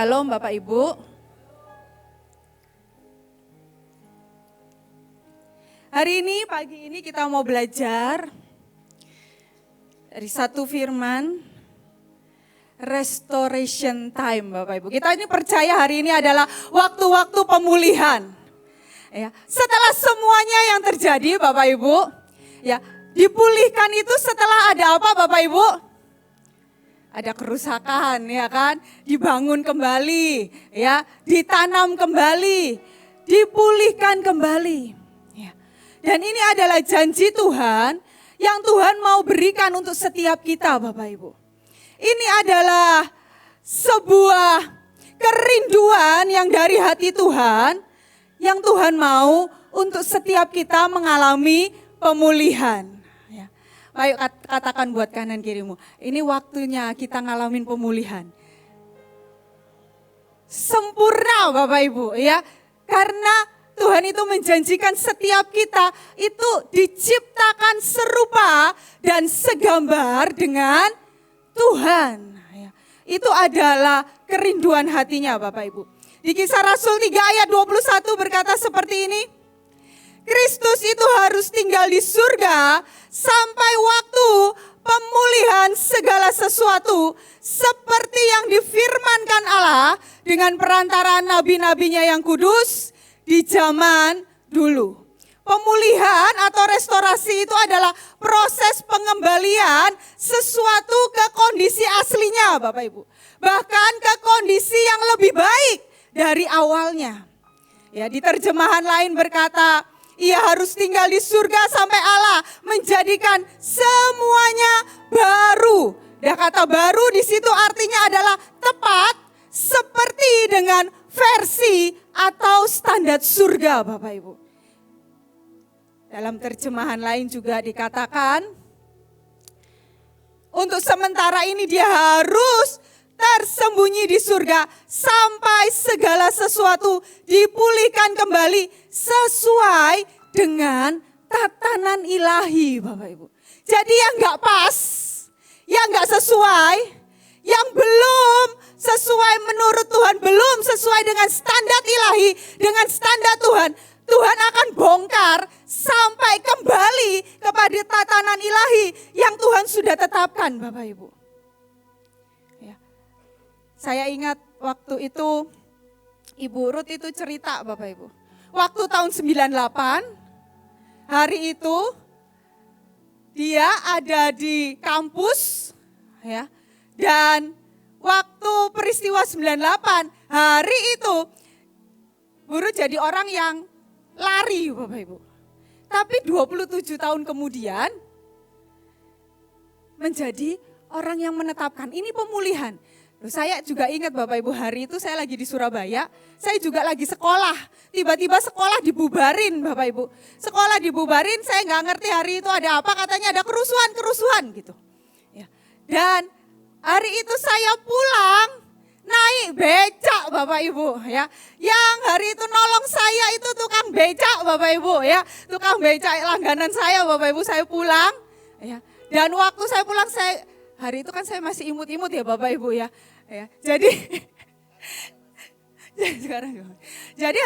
Shalom Bapak Ibu. Hari ini, pagi ini kita mau belajar dari satu firman, restoration time Bapak Ibu. Kita ini percaya hari ini adalah waktu-waktu pemulihan. Ya, setelah semuanya yang terjadi Bapak Ibu, ya dipulihkan itu setelah ada apa Bapak Ibu? Ada kerusakan ya kan, dibangun kembali, ya, ditanam kembali, dipulihkan kembali. Ya. Dan ini adalah janji Tuhan yang Tuhan mau berikan untuk setiap kita Bapak Ibu. Ini adalah sebuah kerinduan yang dari hati Tuhan, yang Tuhan mau untuk setiap kita mengalami pemulihan. Ayo katakan buat kanan kirimu, ini waktunya kita ngalamin pemulihan. Sempurna Bapak Ibu ya, karena Tuhan itu menjanjikan setiap kita itu diciptakan serupa dan segambar dengan Tuhan. Itu adalah kerinduan hatinya Bapak Ibu. Di Kisah Rasul 3 ayat 21 berkata seperti ini. Kristus itu harus tinggal di surga sampai waktu pemulihan segala sesuatu seperti yang difirmankan Allah dengan perantaraan nabi-nabinya yang kudus di zaman dulu. Pemulihan atau restorasi itu adalah proses pengembalian sesuatu ke kondisi aslinya Bapak Ibu. Bahkan ke kondisi yang lebih baik dari awalnya. Ya, di terjemahan lain berkata, ia harus tinggal di surga sampai Allah menjadikan semuanya baru. Dan kata baru di situ artinya adalah tepat seperti dengan versi atau standar surga Bapak Ibu. Dalam terjemahan lain juga dikatakan, untuk sementara ini dia harus tersembunyi di surga sampai segala sesuatu dipulihkan kembali sesuai dengan tatanan ilahi Bapak Ibu. Jadi yang gak pas, yang gak sesuai, yang belum sesuai menurut Tuhan, belum sesuai dengan standar ilahi, dengan standar Tuhan, Tuhan akan bongkar sampai kembali kepada tatanan ilahi yang Tuhan sudah tetapkan Bapak Ibu. Saya ingat waktu itu Ibu Ruth itu cerita Bapak Ibu. Waktu tahun 98, hari itu dia ada di kampus ya. Dan waktu peristiwa 98, hari itu Bu Ruth jadi orang yang lari Bapak Ibu. Tapi 27 tahun kemudian menjadi orang yang menetapkan ini pemulihan. Saya juga ingat Bapak Ibu, hari itu saya lagi di Surabaya, saya juga lagi sekolah. Tiba-tiba sekolah dibubarin Bapak Ibu. Sekolah dibubarin, saya nggak ngerti hari itu ada apa, katanya ada kerusuhan gitu. Ya. Dan hari itu saya pulang naik becak Bapak Ibu ya. Yang hari itu nolong saya itu tukang becak Bapak Ibu ya. Tukang becak langganan saya Bapak Ibu, saya pulang. Ya. Dan waktu saya pulang, hari itu kan saya masih imut-imut ya Bapak Ibu ya. Ya, jadi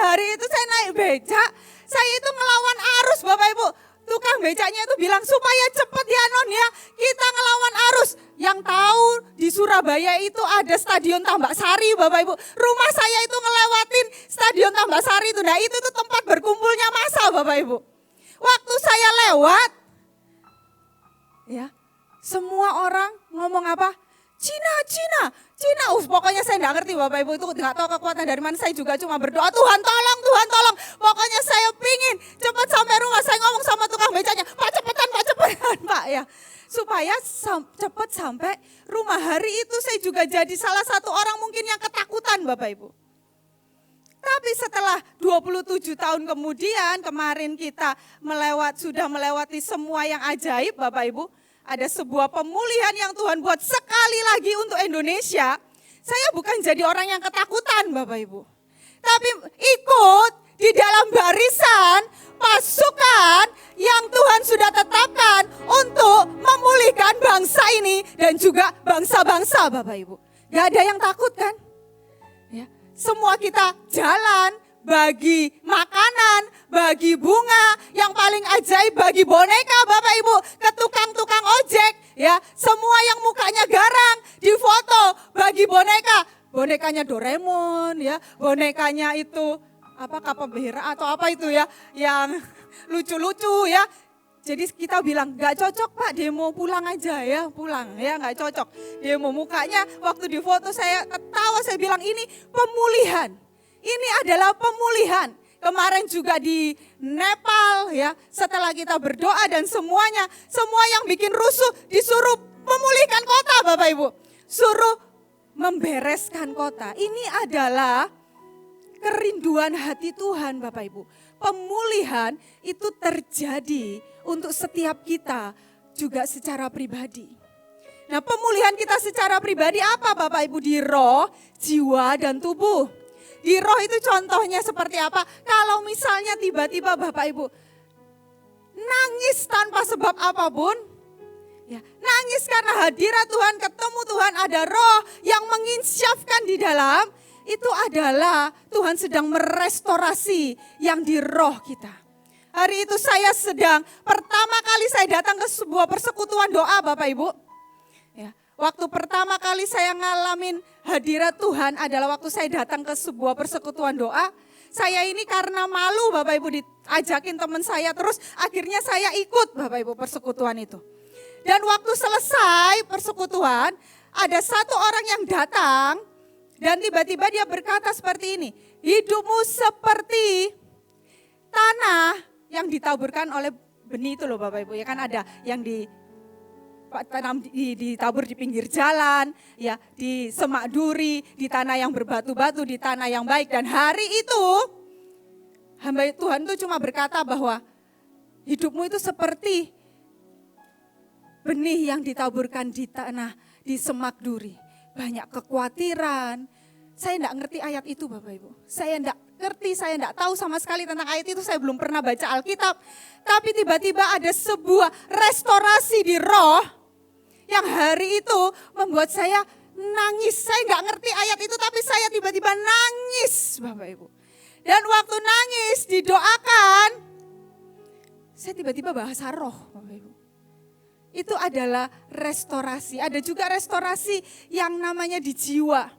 hari itu saya naik becak, saya itu ngelawan arus Bapak Ibu. Tukang becaknya itu bilang supaya cepet ya Non ya, kita ngelawan arus. Yang tahu di Surabaya itu ada Stadion Tambak Sari Bapak Ibu. Rumah saya itu ngelewatin Stadion Tambak Sari itu. Nah itu tuh tempat berkumpulnya massa Bapak Ibu. Waktu saya lewat, ya semua orang ngomong apa? Cina. Pokoknya saya enggak ngerti Bapak Ibu, itu enggak tahu kekuatan dari mana, saya juga cuma berdoa, Tuhan tolong. Pokoknya saya pingin cepat sampai rumah, saya ngomong sama tukang becaknya, Pak cepetan Pak ya. Supaya cepat sampai rumah. Hari itu saya juga jadi salah satu orang mungkin yang ketakutan Bapak Ibu. Tapi setelah 27 tahun kemudian, kemarin kita sudah melewati semua yang ajaib Bapak Ibu. Ada sebuah pemulihan yang Tuhan buat sekali lagi untuk Indonesia. Saya bukan jadi orang yang ketakutan Bapak Ibu. Tapi ikut di dalam barisan pasukan yang Tuhan sudah tetapkan untuk memulihkan bangsa ini dan juga bangsa-bangsa Bapak Ibu. Gak ada yang takut kan? semua kita jalan, bagi makanan, bagi bunga, yang paling ajaib bagi boneka Bapak Ibu, ke tukang-tukang ojek, ya, semua yang mukanya garang difoto bagi boneka, bonekanya Doraemon, ya, bonekanya itu apa Kapabera atau apa itu ya, yang lucu-lucu ya. Jadi kita bilang gak cocok Pak, demo pulang aja ya, pulang ya, gak cocok. Demo mukanya waktu di foto saya ketawa, saya bilang ini pemulihan. Ini adalah pemulihan. Kemarin juga di Nepal ya, setelah kita berdoa dan semuanya, semua yang bikin rusuh disuruh memulihkan kota Bapak Ibu. Suruh membereskan kota. Ini adalah kerinduan hati Tuhan Bapak Ibu. Pemulihan itu terjadi untuk setiap kita juga secara pribadi. Nah, pemulihan kita secara pribadi apa Bapak Ibu? Di roh, jiwa dan tubuh. Di roh itu contohnya seperti apa? Kalau misalnya tiba-tiba Bapak Ibu nangis tanpa sebab apapun, ya, nangis karena hadirat Tuhan, ketemu Tuhan, ada roh yang menginsyafkan di dalam, itu adalah Tuhan sedang merestorasi yang di roh kita. Hari itu saya sedang, pertama kali saya datang ke sebuah persekutuan doa Bapak Ibu. Ya, waktu pertama kali saya ngalamin hadirat Tuhan adalah waktu saya datang ke sebuah persekutuan doa. Saya ini karena malu Bapak Ibu diajakin teman saya, terus akhirnya saya ikut Bapak Ibu persekutuan itu. Dan waktu selesai persekutuan, ada satu orang yang datang dan tiba-tiba dia berkata seperti ini, hidupmu seperti tanah yang ditaburkan oleh benih itu loh Bapak Ibu. Ya kan ada yang ditabur di pinggir jalan, ya, di semak duri, di tanah yang berbatu-batu, di tanah yang baik. Dan hari itu hamba Tuhan itu cuma berkata bahwa hidupmu itu seperti benih yang ditaburkan di tanah, di semak duri. Banyak kekhawatiran. Saya enggak ngerti ayat itu Bapak Ibu. Saya enggak ngerti, saya enggak tahu sama sekali tentang ayat itu. Saya belum pernah baca Alkitab. Tapi tiba-tiba ada sebuah restorasi di roh yang hari itu membuat saya nangis. Saya enggak ngerti ayat itu tapi saya tiba-tiba nangis Bapak Ibu. Dan waktu nangis didoakan, saya tiba-tiba bahasa roh Bapak Ibu. Itu adalah restorasi. Ada juga restorasi yang namanya di jiwa.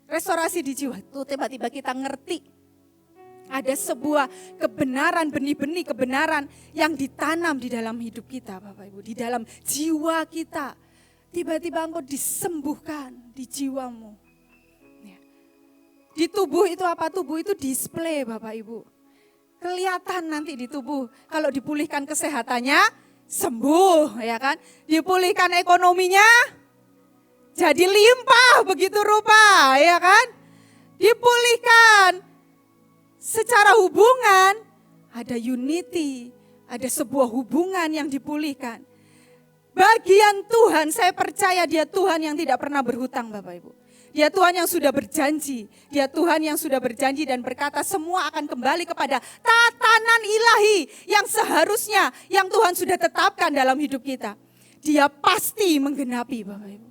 Restorasi di jiwa itu tiba-tiba kita ngerti. Ada sebuah kebenaran, benih-benih kebenaran yang ditanam di dalam hidup kita Bapak Ibu. Di dalam jiwa kita. Tiba-tiba engkau disembuhkan di jiwamu. Di tubuh itu apa? Tubuh itu display Bapak Ibu. Kelihatan nanti di tubuh. Kalau dipulihkan kesehatannya, sembuh ya kan. Dipulihkan ekonominya, jadi limpah begitu rupa ya kan. Dipulihkan secara hubungan, ada unity, ada sebuah hubungan yang dipulihkan. Bagian Tuhan, saya percaya dia Tuhan yang tidak pernah berhutang Bapak Ibu. Dia Tuhan yang sudah berjanji, dia Tuhan yang sudah berjanji dan berkata semua akan kembali kepada tatanan ilahi yang seharusnya yang Tuhan sudah tetapkan dalam hidup kita. Dia pasti menggenapi Bapak Ibu.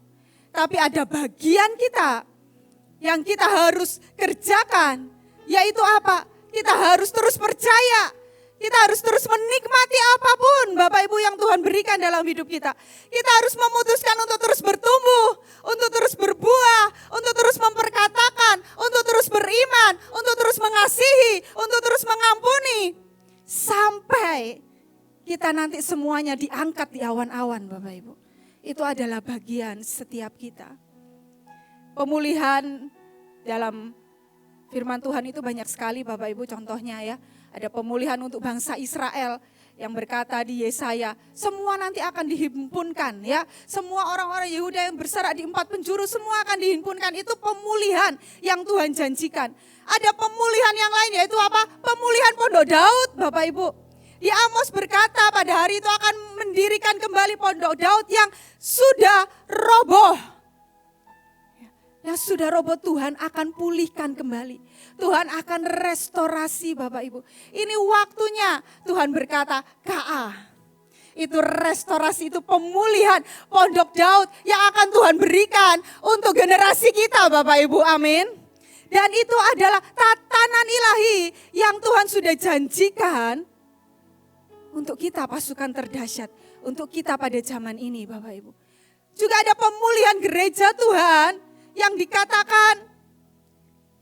Tapi ada bagian kita yang kita harus kerjakan, yaitu apa? Kita harus terus percaya. Kita harus terus menikmati apapun Bapak Ibu yang Tuhan berikan dalam hidup kita. Kita harus memutuskan untuk terus bertumbuh, untuk terus berbuah, untuk terus memperkatakan, untuk terus beriman, untuk terus mengasihi, untuk terus mengampuni. Sampai kita nanti semuanya diangkat di awan-awan Bapak Ibu. Itu adalah bagian setiap kita. Pemulihan dalam firman Tuhan itu banyak sekali Bapak Ibu, contohnya ya. Ada pemulihan untuk bangsa Israel yang berkata di Yesaya, semua nanti akan dihimpunkan ya. Semua orang-orang Yehuda yang berserak di 4 penjuru semua akan dihimpunkan. Itu pemulihan yang Tuhan janjikan. Ada pemulihan yang lain yaitu apa? Pemulihan Pondok Daud Bapak Ibu. Di Amos berkata pada hari itu akan mendirikan kembali Pondok Daud yang sudah roboh. Yang sudah roboh Tuhan akan pulihkan kembali. Tuhan akan restorasi Bapak Ibu. Ini waktunya Tuhan berkata KA. Itu restorasi, itu pemulihan Pondok Daud yang akan Tuhan berikan untuk generasi kita Bapak Ibu, amin. Dan itu adalah tatanan ilahi yang Tuhan sudah janjikan untuk kita pasukan terdahsyat, untuk kita pada zaman ini Bapak Ibu. Juga ada pemulihan gereja Tuhan yang dikatakan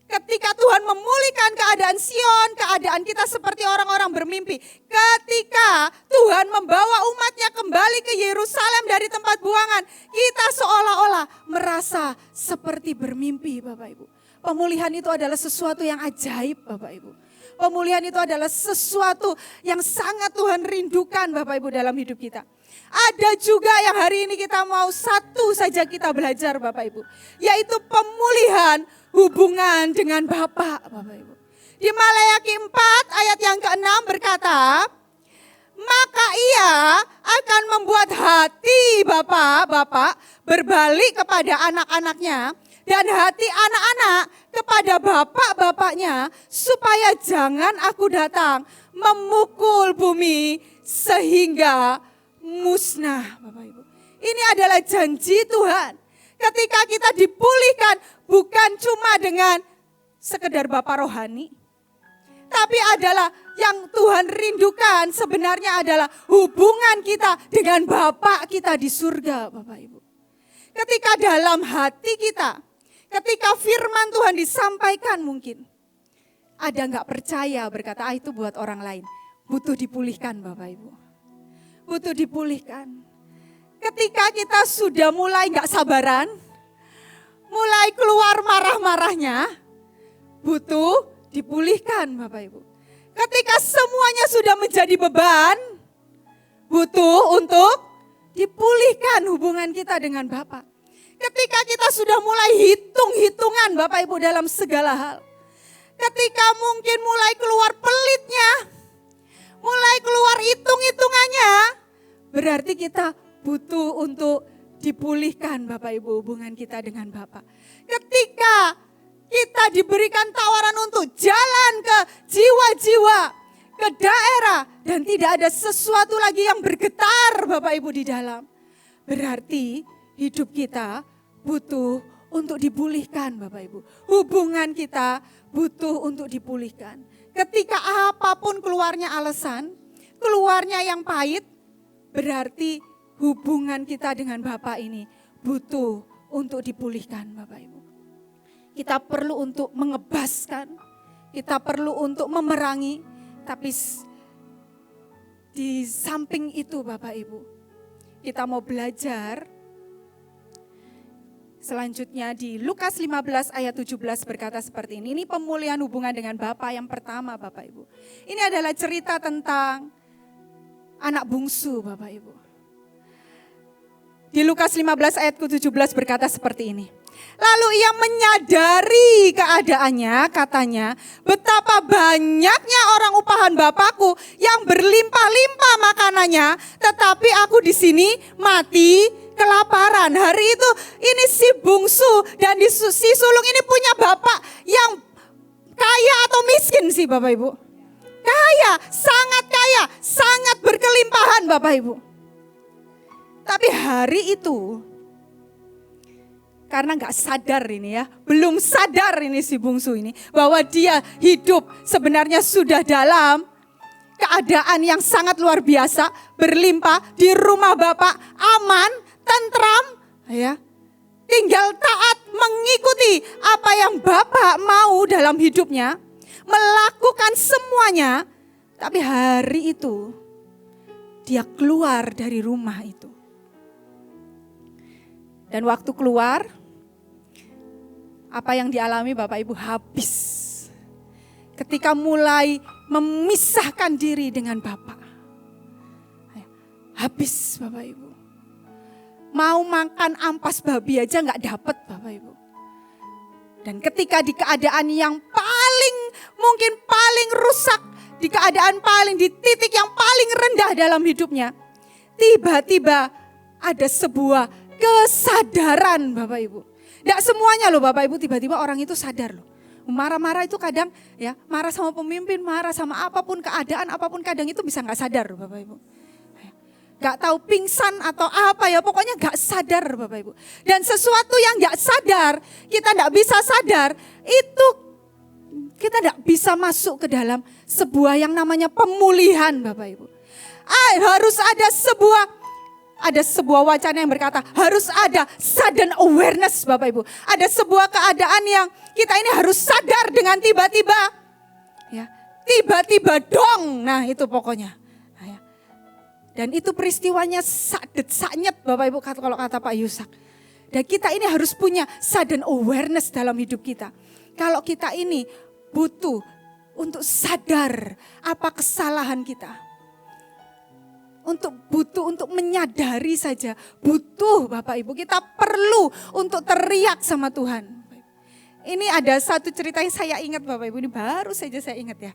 ketika Tuhan memulihkan keadaan Sion, keadaan kita seperti orang-orang bermimpi. Ketika Tuhan membawa umatnya kembali ke Yerusalem dari tempat buangan, kita seolah-olah merasa seperti bermimpi Bapak Ibu. Pemulihan itu adalah sesuatu yang ajaib Bapak Ibu. Pemulihan itu adalah sesuatu yang sangat Tuhan rindukan Bapak Ibu dalam hidup kita. Ada juga yang hari ini kita mau satu saja kita belajar Bapak Ibu. Yaitu pemulihan hubungan dengan Bapak Bapak Ibu. Di Maleakhi 4 ayat yang ke-6 berkata, maka ia akan membuat hati bapak-bapak berbalik kepada anak-anaknya dan hati anak-anak kepada bapak-bapaknya supaya jangan aku datang memukul bumi sehingga musnah Bapak Ibu. Ini adalah janji Tuhan. Ketika kita dipulihkan bukan cuma dengan sekedar Bapak rohani, tapi adalah yang Tuhan rindukan sebenarnya adalah hubungan kita dengan Bapak kita di surga Bapak Ibu. Ketika dalam hati kita, ketika firman Tuhan disampaikan mungkin, ada gak percaya berkata itu buat orang lain. Butuh dipulihkan Bapak Ibu. Butuh dipulihkan. Ketika kita sudah mulai gak sabaran, mulai keluar marah-marahnya, butuh dipulihkan Bapak Ibu. Ketika semuanya sudah menjadi beban, butuh untuk dipulihkan hubungan kita dengan Bapak. Ketika kita sudah mulai hitung-hitungan Bapak Ibu dalam segala hal. Ketika mungkin mulai keluar pelitnya, mulai keluar hitung-hitungannya, berarti kita butuh untuk dipulihkan Bapak Ibu hubungan kita dengan Bapak. Ketika kita diberikan tawaran untuk jalan ke jiwa-jiwa, ke daerah dan tidak ada sesuatu lagi yang bergetar Bapak Ibu di dalam. Berarti hidup kita butuh untuk dipulihkan Bapak Ibu. Hubungan kita butuh untuk dipulihkan. Ketika apapun keluarnya alasan, keluarnya yang pahit, berarti hubungan kita dengan Bapak ini butuh untuk dipulihkan Bapak Ibu. Kita perlu untuk mengebaskan, kita perlu untuk memerangi, tapi di samping itu Bapak Ibu, kita mau belajar selanjutnya di Lukas 15 ayat 17 berkata seperti ini. Ini pemulihan hubungan dengan Bapa yang pertama Bapak Ibu. Ini adalah cerita tentang anak bungsu Bapak Ibu. Di Lukas 15 ayat ke-17 berkata seperti ini. Lalu ia menyadari keadaannya, katanya, betapa banyaknya orang upahan Bapakku yang berlimpah-limpah makanannya, tetapi aku di sini mati kelaparan. Hari itu ini si bungsu dan si sulung ini punya bapak yang kaya atau miskin sih Bapak Ibu? Kaya, sangat berkelimpahan Bapak Ibu. Tapi hari itu, karena gak sadar ini ya, belum sadar ini si bungsu ini, bahwa dia hidup sebenarnya sudah dalam keadaan yang sangat luar biasa, berlimpah di rumah Bapak, aman, tentram, ya, tinggal taat mengikuti apa yang Bapak mau dalam hidupnya, melakukan semuanya. Tapi hari itu dia keluar dari rumah itu. Dan waktu keluar, apa yang dialami Bapak Ibu habis. Ketika mulai memisahkan diri dengan Bapak. Habis Bapak Ibu. Mau makan ampas babi aja gak dapat Bapak Ibu. Dan ketika di keadaan yang mungkin paling rusak, di keadaan di titik yang paling rendah dalam hidupnya, tiba-tiba ada sebuah kesadaran Bapak Ibu. Tidak semuanya loh Bapak Ibu, tiba-tiba orang itu sadar loh. Marah-marah itu kadang ya, marah sama pemimpin, marah sama apapun keadaan, apapun kadang itu bisa gak sadar loh Bapak Ibu. gak tahu pingsan atau apa ya, pokoknya gak sadar Bapak Ibu. Dan sesuatu yang gak sadar, kita gak bisa sadar, itu kita gak bisa masuk ke dalam sebuah yang namanya pemulihan Bapak Ibu. Harus ada sebuah wacana yang berkata harus ada sudden awareness Bapak Ibu. Ada sebuah keadaan yang kita ini harus sadar dengan tiba-tiba. Ya, tiba-tiba dong. Nah, itu pokoknya. Nah, ya. Dan itu peristiwanya saknyet Bapak Ibu kalau kata Pak Yusak. Dan kita ini harus punya sudden awareness dalam hidup kita. Kalau kita ini butuh untuk sadar apa kesalahan kita. Untuk menyadari saja, butuh Bapak Ibu, kita perlu untuk teriak sama Tuhan. Ini ada satu cerita yang saya ingat Bapak Ibu, ini baru saja saya ingat ya.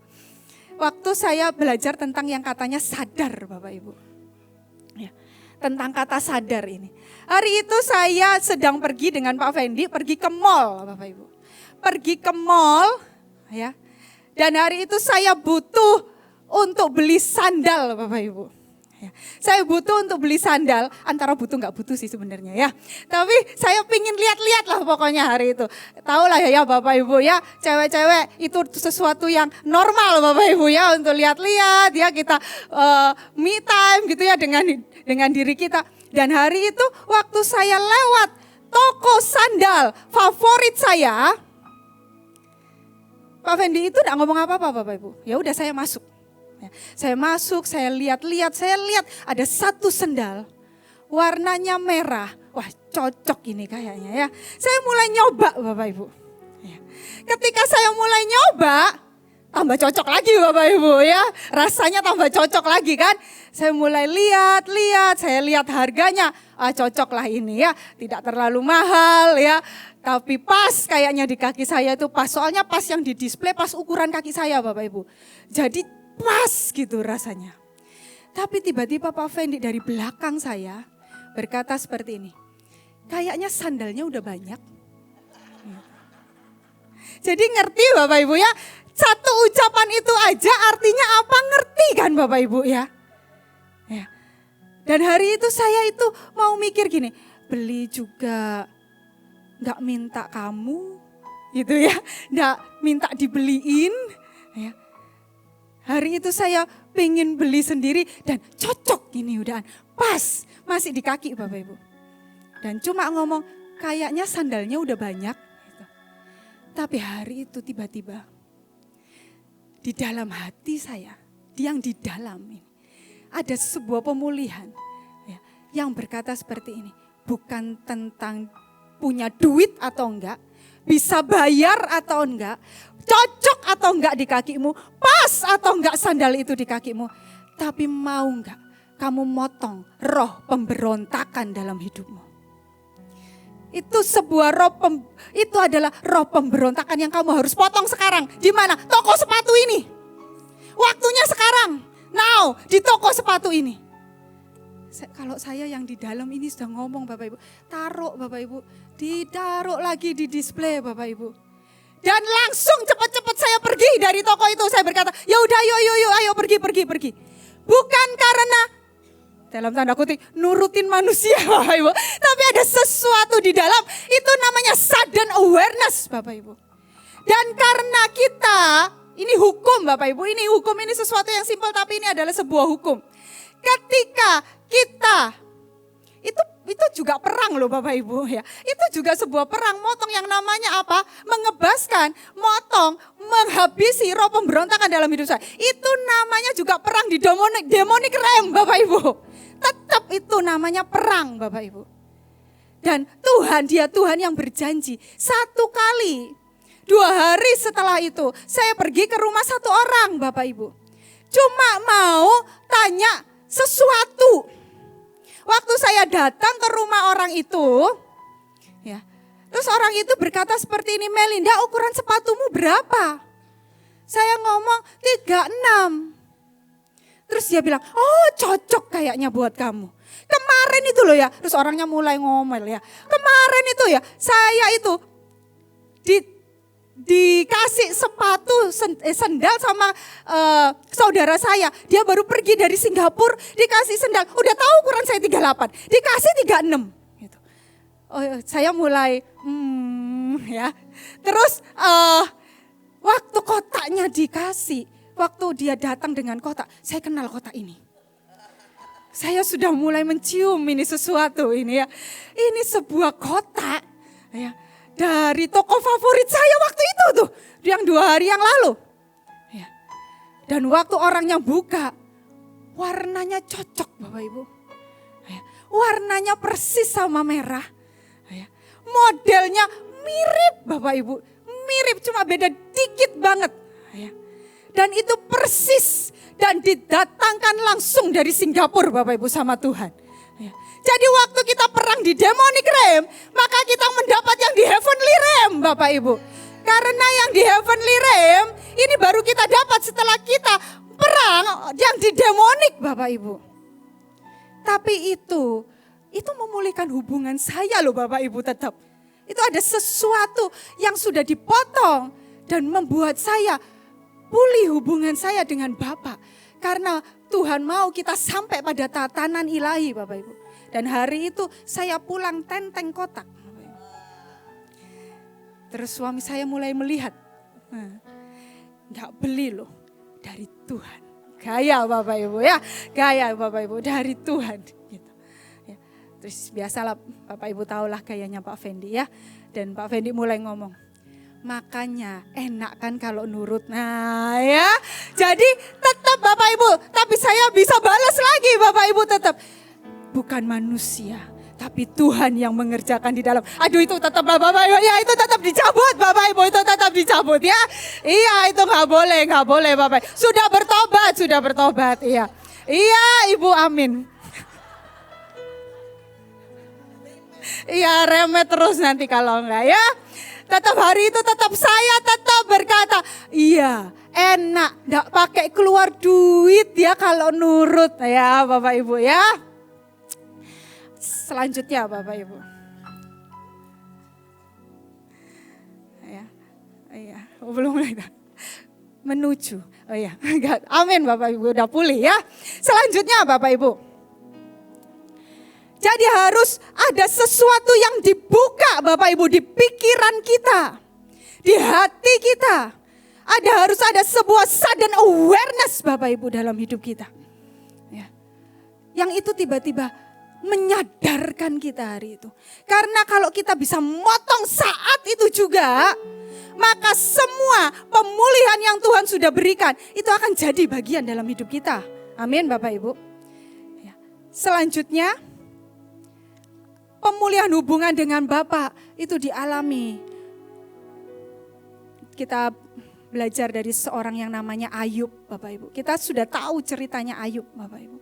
Waktu saya belajar tentang yang katanya sadar Bapak Ibu. Ya, tentang kata sadar ini. Hari itu saya sedang pergi dengan Pak Fendi, pergi ke mall Bapak Ibu. Pergi ke mall ya. Dan hari itu saya butuh untuk beli sandal Bapak Ibu. Ya, saya butuh untuk beli sandal, antara butuh nggak butuh sih sebenarnya ya. Tapi saya pingin lihat-lihat lah pokoknya hari itu. Tahu lah ya Bapak Ibu ya, cewek-cewek itu sesuatu yang normal Bapak Ibu ya untuk lihat-lihat ya, kita me time gitu ya dengan diri kita. Dan hari itu waktu saya lewat toko sandal favorit saya, Pak Fendi itu enggak ngomong apa-apa Bapak Ibu. Ya udah saya masuk. Ya, saya masuk, saya lihat ada satu sendal warnanya merah. Wah, cocok ini kayaknya ya. Saya mulai nyoba Bapak Ibu. Ya. Ketika saya mulai nyoba, tambah cocok lagi Bapak Ibu ya. Rasanya tambah cocok lagi kan. Saya mulai lihat, saya lihat harganya. Cocok lah ini ya. Tidak terlalu mahal ya. Tapi pas kayaknya di kaki saya itu pas. Soalnya pas yang di display pas ukuran kaki saya Bapak Ibu. Jadi pas gitu rasanya. Tapi tiba-tiba Pak Fendi dari belakang saya berkata seperti ini. Kayaknya sandalnya udah banyak. Jadi ngerti Bapak Ibu ya. Satu ucapan itu aja artinya apa, ngerti kan Bapak Ibu ya. Ya. Dan hari itu saya itu mau mikir gini. Beli juga gak minta kamu gitu ya. Gak minta dibeliin ya. Hari itu saya pengen beli sendiri dan cocok ini udah pas, masih di kaki Bapak Ibu. Dan cuma ngomong kayaknya sandalnya udah banyak. Gitu. Tapi hari itu tiba-tiba di dalam hati saya, yang di dalam ini ada sebuah pemulihan ya, yang berkata seperti ini. Bukan tentang punya duit atau enggak, bisa bayar atau enggak, cocok atau enggak di kakimu, pas atau enggak sandal itu di kakimu. Tapi mau enggak kamu motong roh pemberontakan dalam hidupmu. Itu sebuah itu adalah roh pemberontakan yang kamu harus potong sekarang. Di mana? Toko sepatu ini. Waktunya sekarang. Now, di toko sepatu ini. Kalau saya yang di dalam ini sudah ngomong Bapak Ibu, taruh Bapak Ibu, ditaruh lagi di display Bapak Ibu. Dan langsung cepat-cepat saya pergi dari toko itu. Saya berkata, ya udah ayo pergi. Bukan karena dalam tanda kutip nurutin manusia Bapak Ibu, tapi ada sesuatu di dalam, itu namanya sudden awareness Bapak Ibu. Dan karena kita, ini hukum Bapak Ibu, ini sesuatu yang simpel tapi ini adalah sebuah hukum. Ketika kita itu juga perang loh Bapak Ibu ya. Itu juga sebuah perang, motong yang namanya apa? Mengebaskan, motong, menghabisi roh pemberontakan dalam hidup saya. Itu namanya juga perang di demonic realm Bapak Ibu. Tetap itu namanya perang Bapak Ibu. Dan Dia Tuhan yang berjanji 1 kali, 2 hari setelah itu saya pergi ke rumah satu orang Bapak Ibu. Cuma mau tanya sesuatu. Waktu saya datang ke rumah orang itu, ya, terus orang itu berkata seperti ini, Melinda ukuran sepatumu berapa? Saya ngomong 36. Terus dia bilang, oh cocok kayaknya buat kamu. Kemarin itu loh ya, terus orangnya mulai ngomel ya. Kemarin itu ya, saya itu dikasih sepatu, sendal sama saudara saya, dia baru pergi dari Singapura, dikasih sendal, udah tahu ukuran saya 38, dikasih 36. Gitu. Oh, saya mulai, ya. Terus waktu kotaknya dikasih, waktu dia datang dengan kotak, saya kenal kotak ini. Saya sudah mulai mencium ini sesuatu ini ya. Ini sebuah kotak ya, dari toko favorit saya waktu itu tuh, yang 2 hari yang lalu. Ya. Dan waktu orang yang buka, warnanya cocok Bapak Ibu. Ya. Warnanya persis sama merah. Ya. Modelnya mirip Bapak Ibu, mirip cuma beda dikit banget. Ya. Dan itu persis dan didatangkan langsung dari Singapura Bapak Ibu sama Tuhan. Ya. Jadi waktu kita perang di demonic realm, maka kita mendapat yang di heavenly realm Bapak Ibu. Karena yang di heavenly realm ini baru kita dapat setelah kita perang yang di demonic Bapak Ibu. Tapi itu memulihkan hubungan saya loh Bapak Ibu tetap. Itu ada sesuatu yang sudah dipotong dan membuat saya pulih hubungan saya dengan Bapa. Karena Tuhan mau kita sampai pada tatanan ilahi Bapak Ibu. Dan hari itu saya pulang tenteng kotak. Terus suami saya mulai melihat. Gak beli loh, dari Tuhan. Gaya Bapak Ibu ya, gaya Bapak Ibu dari Tuhan. Gitu. Ya. Terus biasalah Bapak Ibu tahulah gayanya Pak Fendi ya. Dan Pak Fendi mulai ngomong, makanya enak kan kalau nurut. Nah ya, jadi tetap Bapak Ibu, tapi saya bisa balas lagi Bapak Ibu tetap. Bukan manusia, tapi Tuhan yang mengerjakan di dalam. Aduh itu tetap Bapak Ibu, ya itu tetap dicabut Bapak Ibu, itu tetap dicabut ya. Iya itu gak boleh Bapak Ibu. Sudah bertobat, iya. Iya Ibu, amin. Iya remet terus nanti kalau enggak ya. Tetap hari itu tetap saya tetap berkata, iya enak, enggak pakai keluar duit ya kalau nurut ya Bapak Ibu ya. Selanjutnya Bapak Ibu. Iya, belum mulai. Menuju. Oh iya, amin Bapak Ibu udah pulih ya. Selanjutnya Bapak Ibu. Jadi harus ada sesuatu yang dibuka Bapak Ibu di pikiran kita, di hati kita. Harus ada sebuah sudden awareness Bapak Ibu dalam hidup kita. Ya. Yang itu tiba-tiba menyadarkan kita hari itu. Karena kalau kita bisa motong saat itu juga, maka semua pemulihan yang Tuhan sudah berikan itu akan jadi bagian dalam hidup kita. Amin Bapak Ibu. Ya. Selanjutnya, pemulihan hubungan dengan Bapa itu dialami. Kita belajar dari seorang yang namanya Ayub, Bapak Ibu. Kita sudah tahu ceritanya Ayub, Bapak Ibu.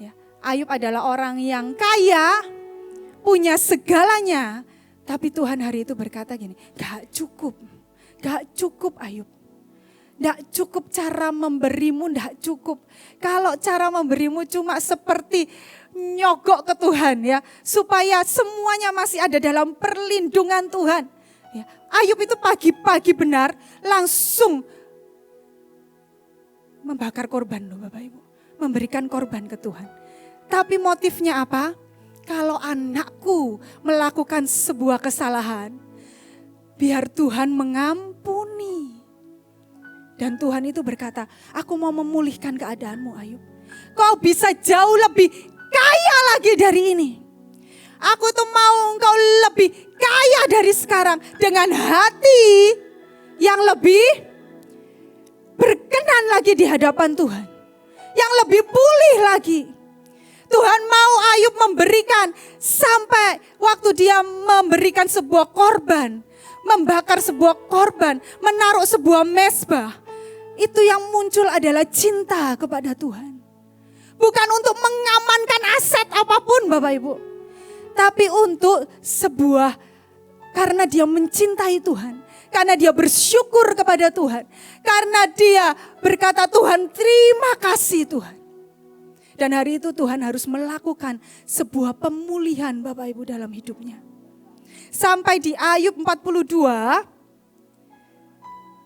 Ya, Ayub adalah orang yang kaya, punya segalanya. Tapi Tuhan hari itu berkata gini, gak cukup Ayub. Gak cukup cara memberimu, gak cukup. Kalau cara memberimu cuma seperti nyogok ke Tuhan ya, supaya semuanya masih ada dalam perlindungan Tuhan. Ya, Ayub itu pagi-pagi benar langsung membakar korban loh Bapak Ibu. Memberikan korban ke Tuhan. Tapi motifnya apa? Kalau anakku melakukan sebuah kesalahan, biar Tuhan mengampuni. Dan Tuhan itu berkata, aku mau memulihkan keadaanmu Ayub. Kau bisa jauh lebih kaya lagi dari ini. Aku tuh mau engkau lebih kaya dari sekarang. Dengan hati yang lebih berkenan lagi di hadapan Tuhan. Yang lebih pulih lagi. Tuhan mau Ayub memberikan sampai waktu dia memberikan sebuah korban. Membakar sebuah korban. Menaruh sebuah mezbah. Itu yang muncul adalah cinta kepada Tuhan. Bukan untuk mengamankan aset apapun Bapak Ibu. Tapi untuk sebuah, karena dia mencintai Tuhan. Karena dia bersyukur kepada Tuhan. Karena dia berkata Tuhan terima kasih Tuhan. Dan hari itu Tuhan harus melakukan sebuah pemulihan Bapak Ibu dalam hidupnya. Sampai di Ayub 42,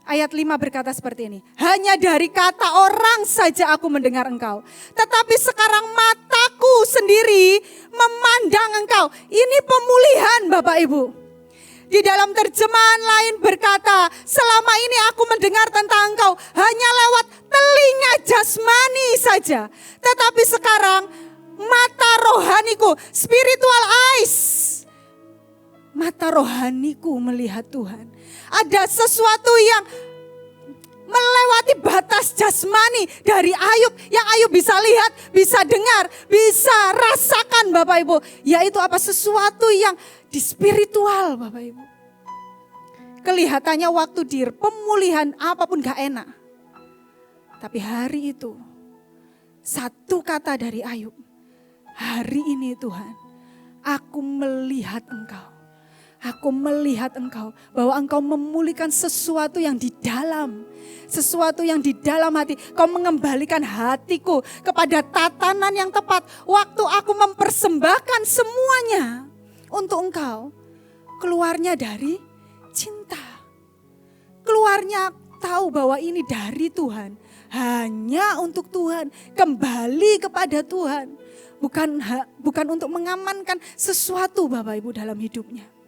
Ayat 5 berkata seperti ini. Hanya dari kata orang saja aku mendengar engkau. Tetapi sekarang mataku sendiri memandang engkau. Ini pemulihan Bapak Ibu. Di dalam terjemahan lain berkata, selama ini aku mendengar tentang engkau hanya lewat telinga jasmani saja. Tetapi sekarang mata rohaniku, spiritual eyes, mata rohaniku melihat Tuhan. Ada sesuatu yang melewati batas jasmani dari Ayub, yang Ayub bisa lihat, bisa dengar, bisa rasakan Bapak Ibu. Yaitu apa? Sesuatu yang di spiritual Bapak Ibu. Kelihatannya waktu di pemulihan apapun gak enak. Tapi hari itu, satu kata dari Ayub. Hari ini Tuhan, aku melihat engkau. Aku melihat engkau, bahwa engkau memulihkan sesuatu yang di dalam. Sesuatu yang di dalam hati. Kau mengembalikan hatiku kepada tatanan yang tepat. Waktu aku mempersembahkan semuanya untuk engkau. Keluarnya dari cinta. Keluarnya tahu bahwa ini dari Tuhan. Hanya untuk Tuhan. Kembali kepada Tuhan. Bukan untuk mengamankan sesuatu Bapak Ibu dalam hidupnya.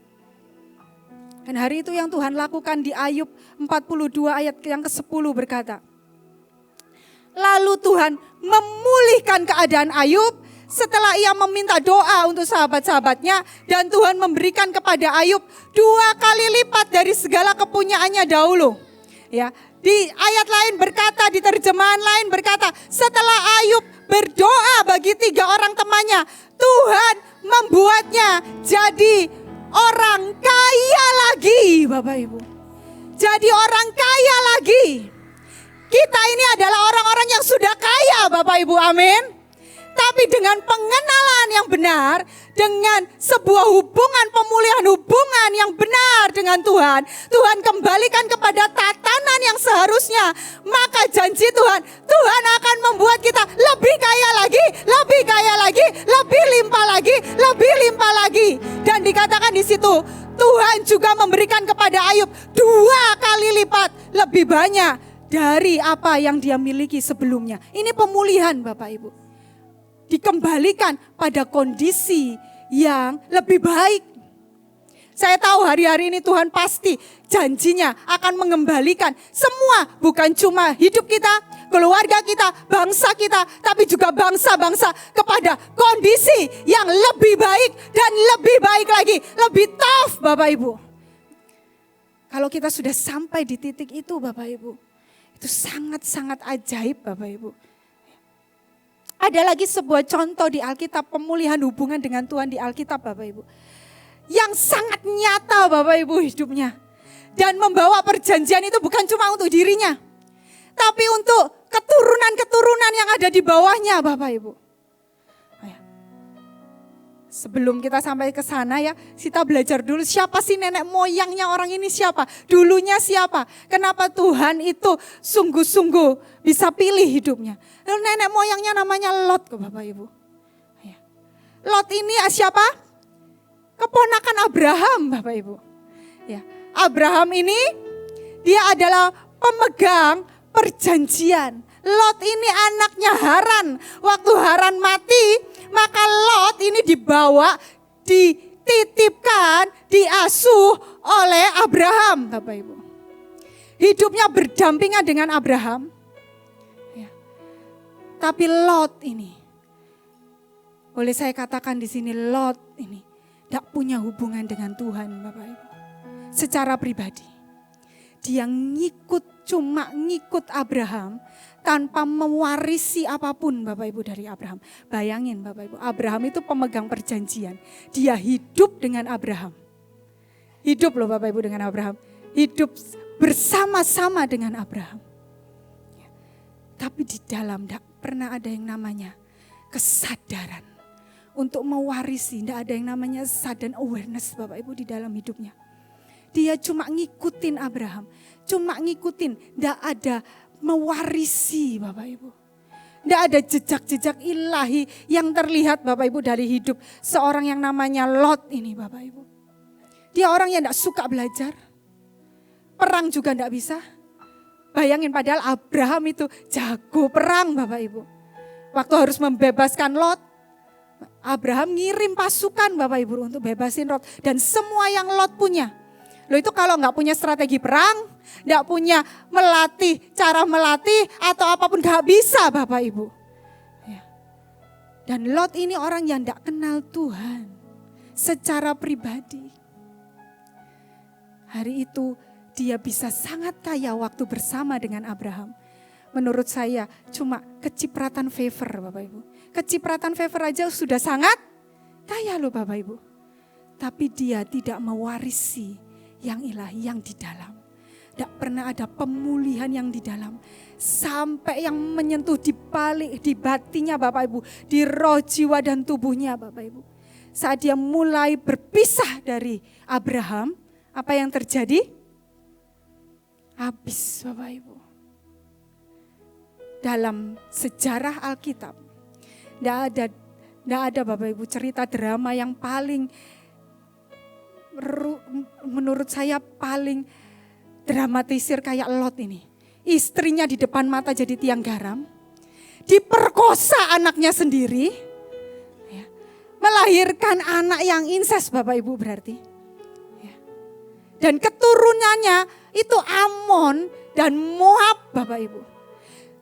Dan hari itu yang Tuhan lakukan di Ayub 42 ayat yang ke-10 berkata. Lalu Tuhan memulihkan keadaan Ayub setelah ia meminta doa untuk sahabat-sahabatnya. Dan Tuhan memberikan kepada Ayub 2 kali lipat dari segala kepunyaannya dahulu. Ya, di ayat lain berkata, di terjemahan lain berkata, setelah Ayub berdoa bagi 3 orang temannya, Tuhan membuatnya jadi orang kaya lagi Bapak Ibu. Jadi orang kaya lagi. Kita ini adalah orang-orang yang sudah kaya Bapak Ibu, amin. Tapi dengan pengenalan yang benar, dengan sebuah hubungan, pemulihan hubungan yang benar dengan Tuhan, Tuhan kembalikan kepada tatanan yang seharusnya. Maka janji Tuhan, Tuhan akan membuat kita lebih kaya lagi, lebih kaya lagi, lebih limpah lagi, lebih limpah lagi. Dan dikatakan di situ, Tuhan juga memberikan kepada Ayub 2 kali lipat lebih banyak dari apa yang dia miliki sebelumnya. Ini pemulihan Bapak Ibu. Dikembalikan pada kondisi yang lebih baik. Saya tahu hari-hari ini Tuhan pasti janjinya akan mengembalikan semua, bukan cuma hidup kita, keluarga kita, bangsa kita, tapi juga bangsa-bangsa kepada kondisi yang lebih baik dan lebih baik lagi, lebih tough Bapak Ibu. Kalau kita sudah sampai di titik itu Bapak Ibu, itu sangat-sangat ajaib Bapak Ibu. Ada lagi sebuah contoh di Alkitab, pemulihan hubungan dengan Tuhan di Alkitab Bapak Ibu. Yang sangat nyata Bapak Ibu hidupnya. Dan membawa perjanjian itu bukan cuma untuk dirinya. Tapi untuk keturunan-keturunan yang ada di bawahnya Bapak Ibu. Sebelum kita sampai ke sana ya, kita belajar dulu siapa sih nenek moyangnya orang ini siapa? Dulunya siapa? Kenapa Tuhan itu sungguh-sungguh bisa pilih hidupnya? Lalu nenek moyangnya namanya Lot kok Bapak Ibu. Lot ini siapa? Keponakan Abraham Bapak Ibu. Ya, Abraham ini dia adalah pemegang perjanjian. Lot ini anaknya Haran. Waktu Haran mati, maka Lot ini dibawa, dititipkan, diasuh oleh Abraham, Bapak Ibu. Hidupnya berdampingan dengan Abraham. Ya. Tapi Lot ini, boleh saya katakan di sini Lot ini tidak punya hubungan dengan Tuhan, Bapak Ibu. Secara pribadi, dia cuma ngikut Abraham tanpa mewarisi apapun Bapak Ibu dari Abraham. Bayangin Bapak Ibu, Abraham itu pemegang perjanjian. Dia hidup dengan Abraham. Hidup loh Bapak Ibu dengan Abraham. Hidup bersama-sama dengan Abraham. Tapi di dalam tidak pernah ada yang namanya kesadaran. Untuk mewarisi, tidak ada yang namanya sudden awareness Bapak Ibu di dalam hidupnya. Dia cuma ngikutin Abraham. Cuma ngikutin, tidak ada mewarisi Bapak Ibu. Tidak ada jejak-jejak ilahi yang terlihat Bapak Ibu dari hidup seorang yang namanya Lot ini Bapak Ibu. Dia orang yang tidak suka belajar. Perang juga tidak bisa. Bayangin padahal Abraham itu jago perang Bapak Ibu. Waktu harus membebaskan Lot, Abraham ngirim pasukan Bapak Ibu untuk bebasin Lot. Dan semua yang Lot punya. Loh itu kalau nggak punya strategi perang, nggak punya cara melatih atau apapun nggak bisa Bapak Ibu. Ya. Dan Lot ini orang yang nggak kenal Tuhan secara pribadi. Hari itu dia bisa sangat kaya waktu bersama dengan Abraham. Menurut saya cuma kecipratan favor Bapak Ibu. Kecipratan favor aja sudah sangat kaya loh Bapak Ibu. Tapi dia tidak mewarisi yang ilahi yang di dalam. Tidak pernah ada pemulihan yang di dalam. Sampai yang menyentuh di batinya Bapak Ibu. Di roh, jiwa dan tubuhnya Bapak Ibu. Saat dia mulai berpisah dari Abraham, apa yang terjadi? Habis Bapak Ibu. Dalam sejarah Alkitab, tidak ada Bapak Ibu cerita drama yang paling, menurut saya paling dramatisir kayak Lot ini. Istrinya di depan mata jadi tiang garam, diperkosa anaknya sendiri, ya, melahirkan anak yang incest Bapak Ibu berarti. Ya. Dan keturunannya itu Amon dan Moab Bapak Ibu.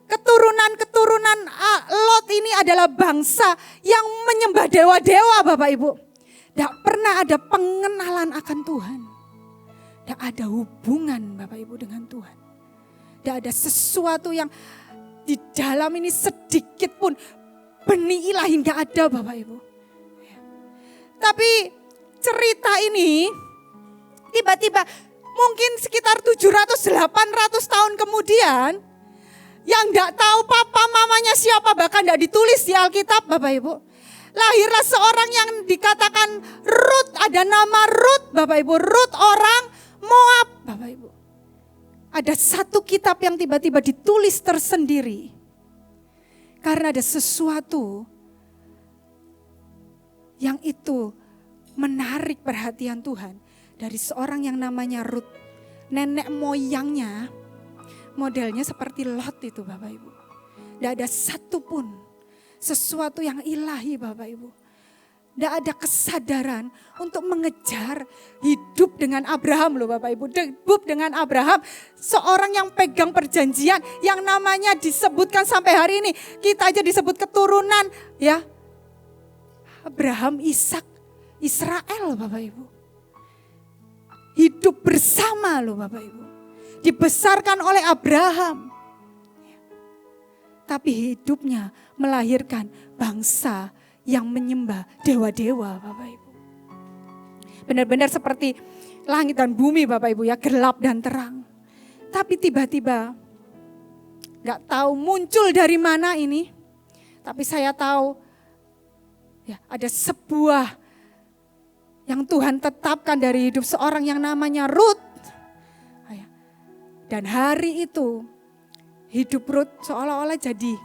Keturunan Lot ini adalah bangsa yang menyembah dewa-dewa Bapak Ibu. Tidak pernah ada pengenalan akan Tuhan. Tidak ada hubungan Bapak Ibu dengan Tuhan. Tidak ada sesuatu yang di dalam ini sedikit pun benih ilahi tidak ada Bapak Ibu. Tapi cerita ini tiba-tiba mungkin sekitar 700-800 tahun kemudian, yang tidak tahu papa mamanya siapa, bahkan tidak ditulis di Alkitab Bapak Ibu. Lahirlah seorang yang dikatakan Rut, ada nama Rut Bapak Ibu. Rut orang Moab Bapak Ibu. Ada satu kitab yang tiba-tiba ditulis tersendiri. Karena ada sesuatu yang itu menarik perhatian Tuhan. Dari seorang yang namanya Rut. Nenek moyangnya modelnya seperti Lot itu Bapak Ibu. Tidak ada satupun sesuatu yang ilahi Bapak Ibu. Tidak ada kesadaran untuk mengejar hidup dengan Abraham loh Bapak Ibu. Hidup dengan Abraham, seorang yang pegang perjanjian yang namanya disebutkan sampai hari ini. Kita aja disebut keturunan ya. Abraham, Ishak, Israel Bapak Ibu. Hidup bersama loh Bapak Ibu. Dibesarkan oleh Abraham. Tapi hidupnya melahirkan bangsa yang menyembah dewa-dewa Bapak Ibu. Benar-benar seperti langit dan bumi Bapak Ibu ya, gelap dan terang. Tapi tiba-tiba gak tahu muncul dari mana ini. Tapi saya tahu ya ada sebuah yang Tuhan tetapkan dari hidup seorang yang namanya Rut. Dan hari itu hidup Rut seolah-olah jadi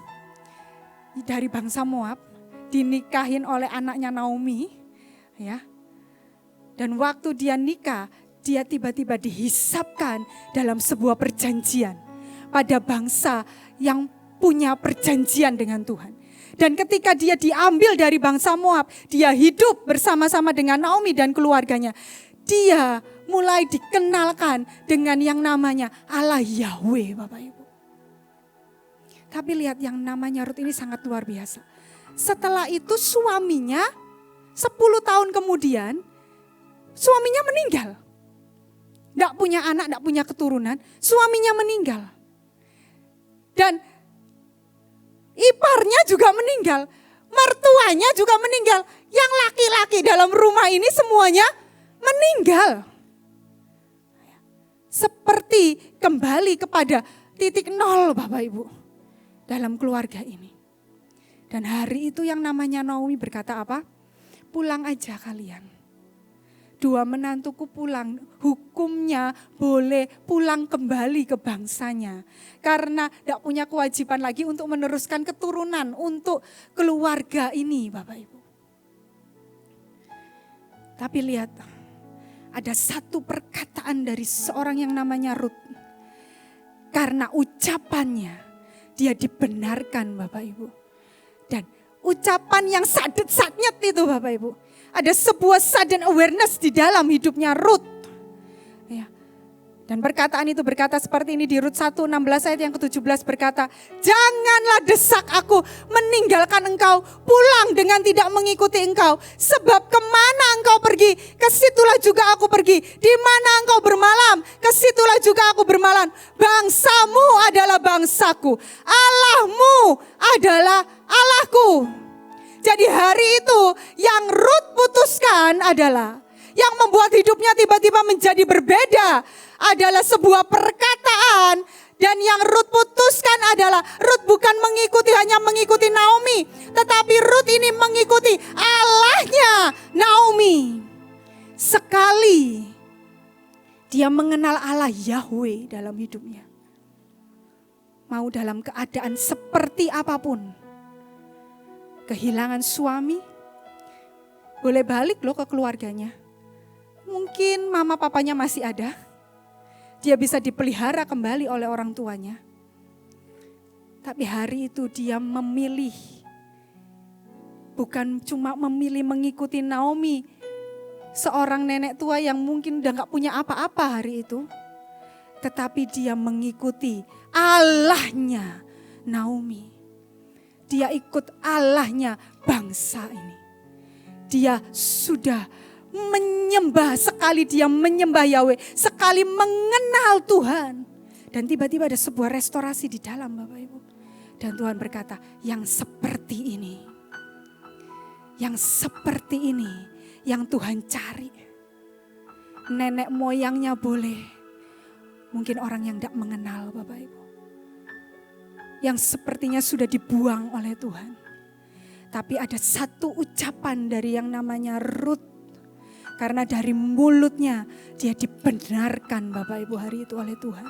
dari bangsa Moab, dinikahin oleh anaknya Naomi, ya. Dan waktu dia nikah, dia tiba-tiba dihisapkan dalam sebuah perjanjian pada bangsa yang punya perjanjian dengan Tuhan. Dan ketika dia diambil dari bangsa Moab, dia hidup bersama-sama dengan Naomi dan keluarganya. Dia mulai dikenalkan dengan yang namanya Allah Yahweh Bapak Ibu. Tapi lihat yang namanya Rut ini sangat luar biasa. Setelah itu suaminya 10 tahun kemudian suaminya meninggal. Tidak punya anak, tidak punya keturunan, suaminya meninggal. Dan iparnya juga meninggal, mertuanya juga meninggal. Yang laki-laki dalam rumah ini semuanya meninggal. Seperti kembali kepada titik nol Bapak Ibu dalam keluarga ini. Dan hari itu yang namanya Naomi berkata apa? Pulang aja kalian. 2 menantuku pulang, hukumnya boleh pulang kembali ke bangsanya. Karena tidak punya kewajiban lagi untuk meneruskan keturunan untuk keluarga ini Bapak Ibu. Tapi lihat, ada satu perkataan dari seorang yang namanya Rut. Karena ucapannya dia dibenarkan Bapak Ibu. Dan ucapan yang sadet-sadet itu Bapak Ibu. Ada sebuah sudden awareness di dalam hidupnya Ruth. Ya. Dan perkataan itu berkata seperti ini di Rut 1:16 ayat yang ke-17 berkata, janganlah desak aku meninggalkan engkau, pulang dengan tidak mengikuti engkau. Sebab kemana engkau pergi, kesitulah juga aku pergi. Di mana engkau bermalam, kesitulah juga aku bermalam. Bangsamu adalah bangsaku, Allahmu adalah Allahku. Jadi hari itu yang Rut putuskan adalah, yang membuat hidupnya tiba-tiba menjadi berbeda adalah sebuah perkataan. Dan yang Rut putuskan adalah Rut bukan hanya mengikuti Naomi, tetapi Rut ini mengikuti Allahnya Naomi. Sekali dia mengenal Allah Yahweh dalam hidupnya. Mau dalam keadaan seperti apapun, kehilangan suami, boleh balik loh ke keluarganya. Mungkin mama papanya masih ada. Dia bisa dipelihara kembali oleh orang tuanya. Tapi hari itu dia memilih. Bukan cuma memilih mengikuti Naomi. Seorang nenek tua yang mungkin udah gak punya apa-apa hari itu. Tetapi dia mengikuti Allahnya Naomi. Dia ikut Allahnya bangsa ini. Dia sudah menyembah, sekali dia menyembah Yahweh, sekali mengenal Tuhan. Dan tiba-tiba ada sebuah restorasi di dalam Bapak Ibu. Dan Tuhan berkata, yang seperti ini, yang Tuhan cari. Nenek moyangnya boleh, mungkin orang yang tidak mengenal Bapak Ibu. Yang sepertinya sudah dibuang oleh Tuhan. Tapi ada satu ucapan dari yang namanya Rut. Karena dari mulutnya dia dibenarkan Bapak Ibu hari itu oleh Tuhan.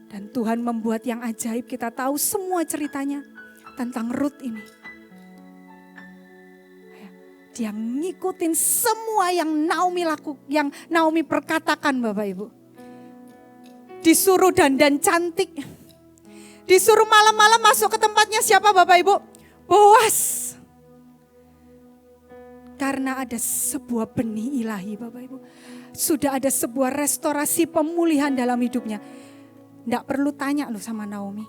Dan Tuhan membuat yang ajaib, kita tahu semua ceritanya tentang Rut ini. Dia ngikutin semua yang Naomi perkatakan Bapak Ibu. Disuruh dandan cantik. Disuruh malam-malam masuk ke tempatnya siapa Bapak Ibu? Boas. Karena ada sebuah benih ilahi Bapak Ibu. Sudah ada sebuah restorasi pemulihan dalam hidupnya. Tidak perlu tanya loh sama Naomi.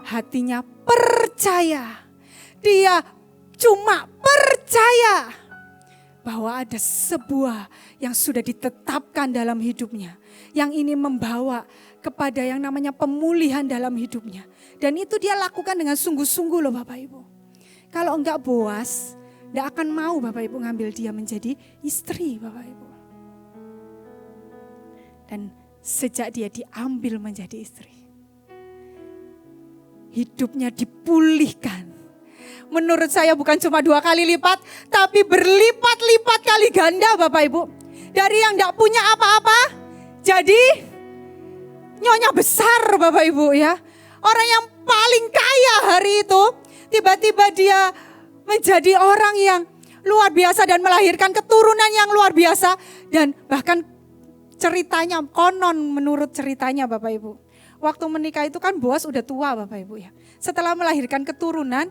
Hatinya percaya. Dia cuma percaya. Bahwa ada sebuah yang sudah ditetapkan dalam hidupnya. Yang ini membawa kepada yang namanya pemulihan dalam hidupnya. Dan itu dia lakukan dengan sungguh-sungguh loh Bapak Ibu. Kalau enggak Boas, tidak akan mau Bapak Ibu ngambil dia menjadi istri Bapak Ibu. Dan sejak dia diambil menjadi istri, hidupnya dipulihkan. Menurut saya bukan cuma 2 kali lipat, tapi berlipat-lipat kali ganda Bapak Ibu. Dari yang tidak punya apa-apa, jadi nyonya besar Bapak Ibu ya. Orang yang paling kaya hari itu, tiba-tiba dia menjadi orang yang luar biasa dan melahirkan keturunan yang luar biasa. Dan bahkan ceritanya, konon menurut ceritanya Bapak Ibu. Waktu menikah itu kan Boas udah tua Bapak Ibu ya. Setelah melahirkan keturunan,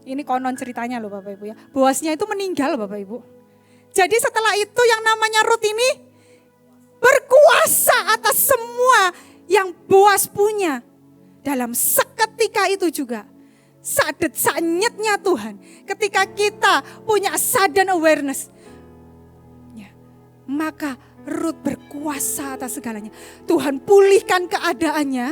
ini konon ceritanya loh Bapak Ibu ya. Boasnya itu meninggal Bapak Ibu. Jadi setelah itu yang namanya Rut ini berkuasa atas semua yang Boas punya. Dalam seketika itu juga. Sadet-sanyetnya Tuhan. Ketika kita punya sudden awareness. Ya, maka Rut berkuasa atas segalanya. Tuhan pulihkan keadaannya.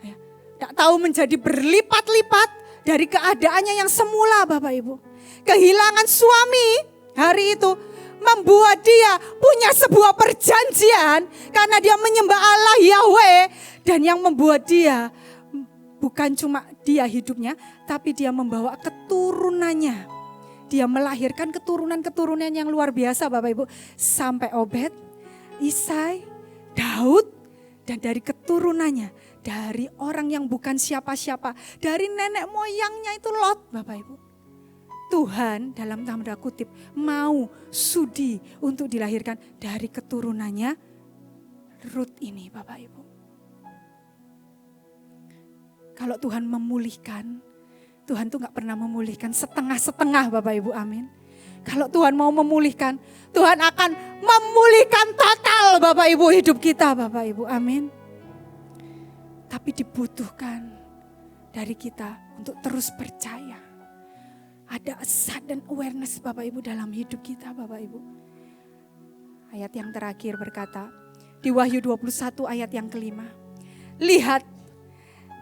Ya, tak tahu menjadi berlipat-lipat dari keadaannya yang semula Bapak Ibu. Kehilangan suami hari itu membuat dia punya sebuah perjanjian. Karena dia menyembah Allah Yahweh. Dan yang membuat dia bukan cuma dia hidupnya, tapi dia membawa keturunannya. Dia melahirkan keturunan-keturunan yang luar biasa Bapak Ibu. Sampai Obed, Isai, Daud, dan dari keturunannya. Dari orang yang bukan siapa-siapa. Dari nenek moyangnya itu Lot Bapak Ibu. Tuhan dalam tanda kutip mau sudi untuk dilahirkan dari keturunannya Rut ini Bapak Ibu. Kalau Tuhan memulihkan, Tuhan tuh gak pernah memulihkan setengah-setengah Bapak Ibu, amin. Kalau Tuhan mau memulihkan, Tuhan akan memulihkan total Bapak Ibu hidup kita Bapak Ibu, amin. Tapi dibutuhkan dari kita untuk terus percaya. Ada sudden awareness Bapak Ibu dalam hidup kita Bapak Ibu. Ayat yang terakhir berkata, di Wahyu 21 ayat yang kelima. Lihat,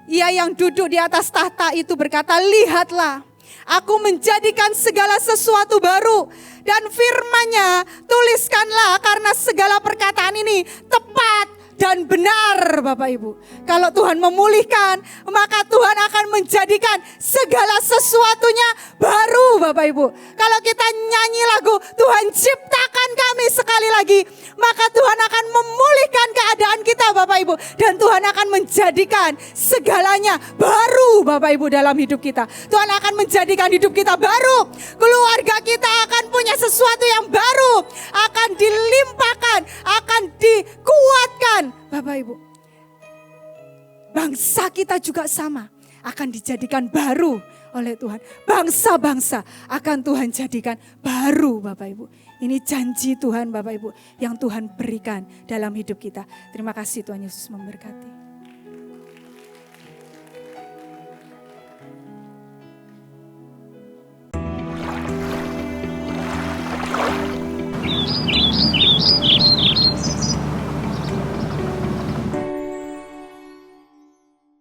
Ia yang duduk di atas tahta itu berkata, lihatlah, aku menjadikan segala sesuatu baru. Dan firman-Nya, tuliskanlah karena segala perkataan ini tepat dan benar Bapak Ibu. Kalau Tuhan memulihkan, maka Tuhan akan menjadikan segala sesuatunya baru Bapak Ibu. Kalau kita nyanyi lagu Tuhan ciptakan kami sekali lagi, maka Tuhan akan memulihkan keadaan kita Bapak Ibu. Dan Tuhan akan menjadikan segalanya baru Bapak Ibu dalam hidup kita. Tuhan akan menjadikan hidup kita baru. Keluarga kita akan punya sesuatu yang baru. Akan dilimpahkan, akan dikuatkan Bapak Ibu. Bangsa kita juga sama, akan dijadikan baru oleh Tuhan. Bangsa-bangsa akan Tuhan jadikan baru Bapak Ibu. Ini janji Tuhan Bapak Ibu yang Tuhan berikan dalam hidup kita. Terima kasih Tuhan Yesus memberkati.